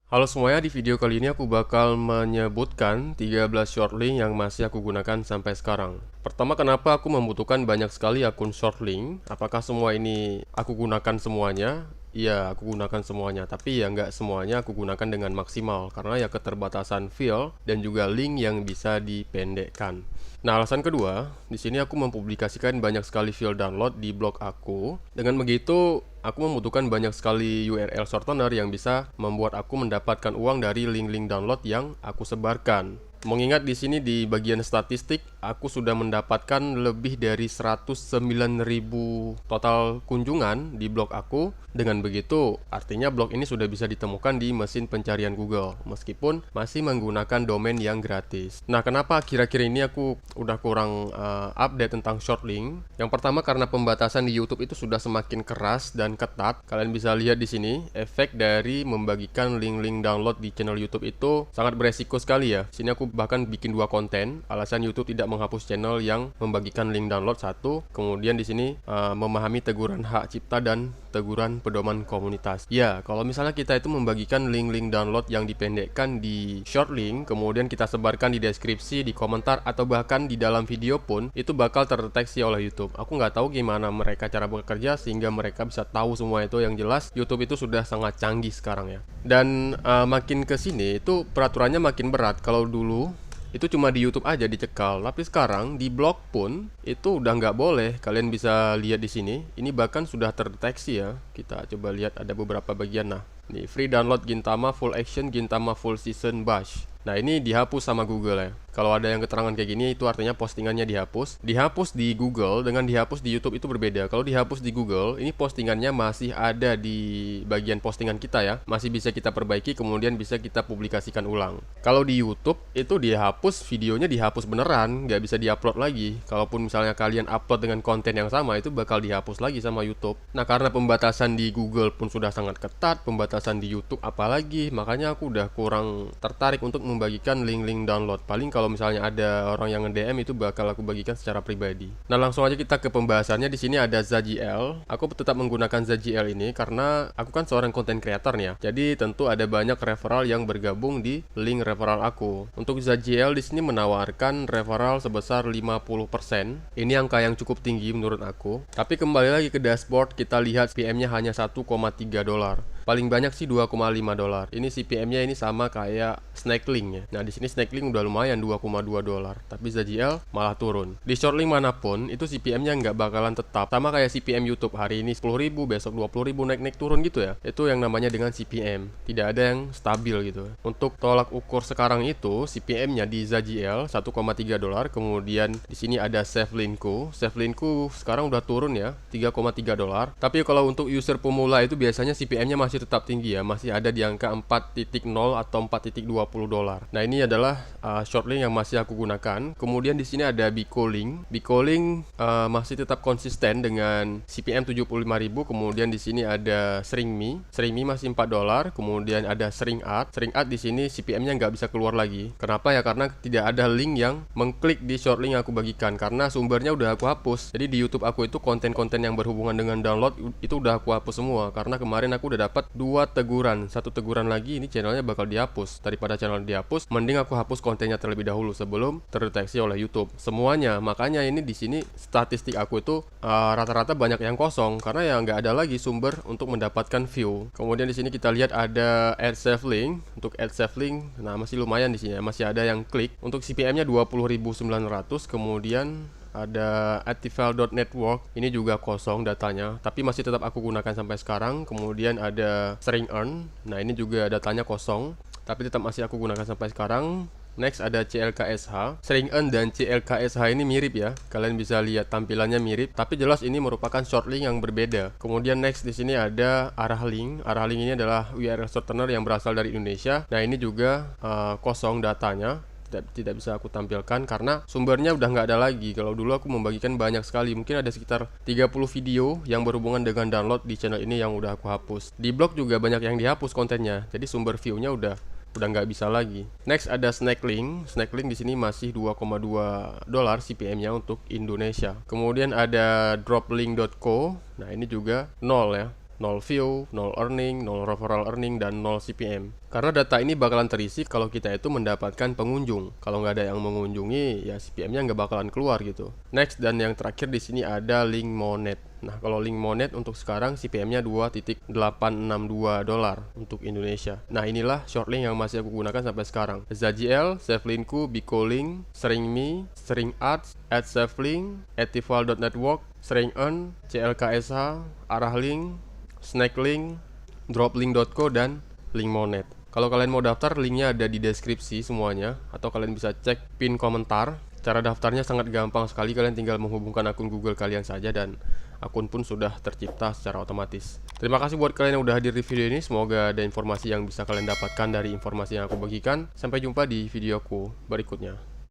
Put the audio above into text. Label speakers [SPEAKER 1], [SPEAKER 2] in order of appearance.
[SPEAKER 1] Halo semuanya, di video kali ini aku bakal menyebutkan 13 short link yang masih aku gunakan sampai sekarang. Pertama, kenapa aku membutuhkan banyak sekali akun short link? Apakah semua ini aku gunakan semuanya? Iya, aku gunakan semuanya, tapi ya nggak semuanya aku gunakan dengan maksimal karena ya keterbatasan file dan juga link yang bisa dipendekkan. Nah, alasan kedua, di sini aku mempublikasikan banyak sekali file download di blog aku. Dengan begitu, aku membutuhkan banyak sekali URL shortener yang bisa membuat aku mendapatkan uang dari link-link download yang aku sebarkan. Mengingat di sini di bagian statistik, aku sudah mendapatkan lebih dari 109.000 total kunjungan di blog aku. Dengan begitu, artinya blog ini sudah bisa ditemukan di mesin pencarian Google, meskipun masih menggunakan domain yang gratis. Nah, kenapa akhir-akhir ini aku udah kurang update tentang short link? Yang pertama karena pembatasan di YouTube itu sudah semakin keras dan ketat. Kalian bisa lihat di sini, efek dari membagikan link-link download di channel YouTube itu sangat beresiko sekali ya. Sini aku bahkan bikin dua konten. Alasan YouTube tidak menghapus channel yang membagikan link download satu. Kemudian di sini memahami teguran hak cipta dan teguran pedoman komunitas. Ya, kalau misalnya kita itu membagikan link-link download yang dipendekkan di short link, kemudian kita sebarkan di deskripsi, di komentar, atau bahkan di dalam video pun, itu bakal terdeteksi oleh YouTube. Aku nggak tahu gimana mereka cara bekerja sehingga mereka bisa tahu semua itu. Yang jelas, YouTube itu sudah sangat canggih sekarang ya. Dan makin ke sini itu peraturannya makin berat. Kalau dulu itu cuma di YouTube aja dicekal, tapi sekarang di blog pun itu udah nggak boleh. Kalian bisa lihat di sini, ini bahkan sudah terdeteksi ya. Kita coba lihat ada beberapa bagian. Nah, ini free download Gintama full action, Gintama full season bash. Nah, ini dihapus sama Google ya. Kalau ada yang keterangan kayak gini, itu artinya postingannya dihapus. Dihapus di Google dengan dihapus di YouTube itu berbeda. Kalau dihapus di Google, ini postingannya masih ada di bagian postingan kita ya. Masih bisa kita perbaiki, kemudian bisa kita publikasikan ulang. Kalau di YouTube, itu dihapus, videonya dihapus beneran, nggak bisa diupload lagi. Kalaupun misalnya kalian upload dengan konten yang sama, itu bakal dihapus lagi sama YouTube. Nah, karena pembatasan di Google pun sudah sangat ketat, pembatasan di YouTube apalagi, makanya aku udah kurang tertarik untuk membagikan link-link download. Paling kalau misalnya ada orang yang nge-DM itu bakal aku bagikan secara pribadi. Nah, langsung aja kita ke pembahasannya. Di sini ada ZGL. Aku tetap menggunakan ZGL ini karena aku kan seorang content creator nih ya. Jadi tentu ada banyak referral yang bergabung di link referral aku. Untuk ZGL di sini menawarkan referral sebesar 50%. Ini angka yang cukup tinggi menurut aku. Tapi kembali lagi ke dashboard, kita lihat CPM-nya hanya 1,3 dolar. Paling banyak sih 2,5 dolar. Ini CPM-nya ini sama kayak Snacklink ya. Nah, di sini Snacklink udah lumayan 2,2 dolar. Tapi ZGL malah turun. Di short link manapun itu CPM-nya nggak bakalan tetap. Sama kayak CPM YouTube, hari ini 10.000, besok 20.000, naik-naik turun gitu ya. Itu yang namanya dengan CPM. Tidak ada yang stabil gitu. Untuk tolak ukur sekarang itu CPM-nya di ZGL 1,3 dolar. Kemudian di sini ada SafeLinkku. SafeLinkku sekarang udah turun ya, 3,3 dolar. Tapi kalau untuk user pemula itu biasanya CPM-nya masih tetap tinggi ya, masih ada di angka 4.0 atau 4.20 dolar. Nah, ini adalah short link yang masih aku gunakan. Kemudian di sini ada Bicolink. Bicolink masih tetap konsisten dengan CPM 75.000. Kemudian di sini ada ShrinkMe. ShrinkMe masih 4 dolar. Kemudian ada ShrinkAd. ShrinkAd di sini CPM-nya nggak bisa keluar lagi. Kenapa ya? Karena tidak ada link yang mengklik di short link yang aku bagikan karena sumbernya udah aku hapus. Jadi di YouTube aku itu konten-konten yang berhubungan dengan download itu udah aku hapus semua karena kemarin aku udah dapat 2 teguran. 1 teguran lagi, ini channelnya bakal dihapus. Daripada channel dihapus, mending aku hapus kontennya terlebih dahulu sebelum terdeteksi oleh YouTube. Semuanya, makanya ini di sini statistik aku itu rata-rata banyak yang kosong karena ya nggak ada lagi sumber untuk mendapatkan view. Kemudian di sini kita lihat ada add save link. Untuk add save link, nah masih lumayan di sini ya, masih ada yang klik. Untuk CPM-nya 20.900. Kemudian ada Actifile.network, ini juga kosong datanya, tapi masih tetap aku gunakan sampai sekarang. Kemudian ada ShrinkEarn, nah ini juga datanya kosong, tapi tetap masih aku gunakan sampai sekarang. Next ada CLKSH. ShrinkEarn dan CLKSH ini mirip ya. Kalian bisa lihat tampilannya mirip, tapi jelas ini merupakan short link yang berbeda. Kemudian next di sini ada ArahLink. ArahLink ini adalah URL shortener yang berasal dari Indonesia. Nah, ini juga kosong datanya. Tidak bisa aku tampilkan karena sumbernya udah nggak ada lagi. Kalau dulu aku membagikan banyak sekali, mungkin ada sekitar 30 video yang berhubungan dengan download di channel ini yang udah aku hapus. Di blog juga banyak yang dihapus kontennya, jadi sumber view-nya udah nggak bisa lagi. Next ada Snacklink. Snacklink di sini masih 2,2 dolar CPM-nya untuk Indonesia. Kemudian ada Droplink.co. Nah, ini juga 0 ya. 0 view, 0 earning, 0 referral earning, dan 0 CPM. Karena data ini bakalan terisi kalau kita itu mendapatkan pengunjung. Kalau nggak ada yang mengunjungi, ya CPM-nya nggak bakalan keluar gitu. Next, dan yang terakhir di sini ada link monet. Nah, kalau link monet untuk sekarang CPM-nya 2.862 dolar untuk Indonesia. Nah, inilah short link yang masih aku gunakan sampai sekarang. ZGL, SafeLink-ku, BicoLink, SharingMe, SharingAds, AdSafeLink, Etival.network, SharingEarn, CLKSH, ArahLink, SnackLink, Droplink.co, dan link monet. Kalau kalian mau daftar, linknya ada di deskripsi semuanya, atau kalian bisa cek pin komentar. Cara daftarnya sangat gampang sekali, kalian tinggal menghubungkan akun Google kalian saja dan akun pun sudah tercipta secara otomatis. Terima kasih buat kalian yang udah hadir di video ini, semoga ada informasi yang bisa kalian dapatkan dari informasi yang aku bagikan. Sampai jumpa di videoku berikutnya.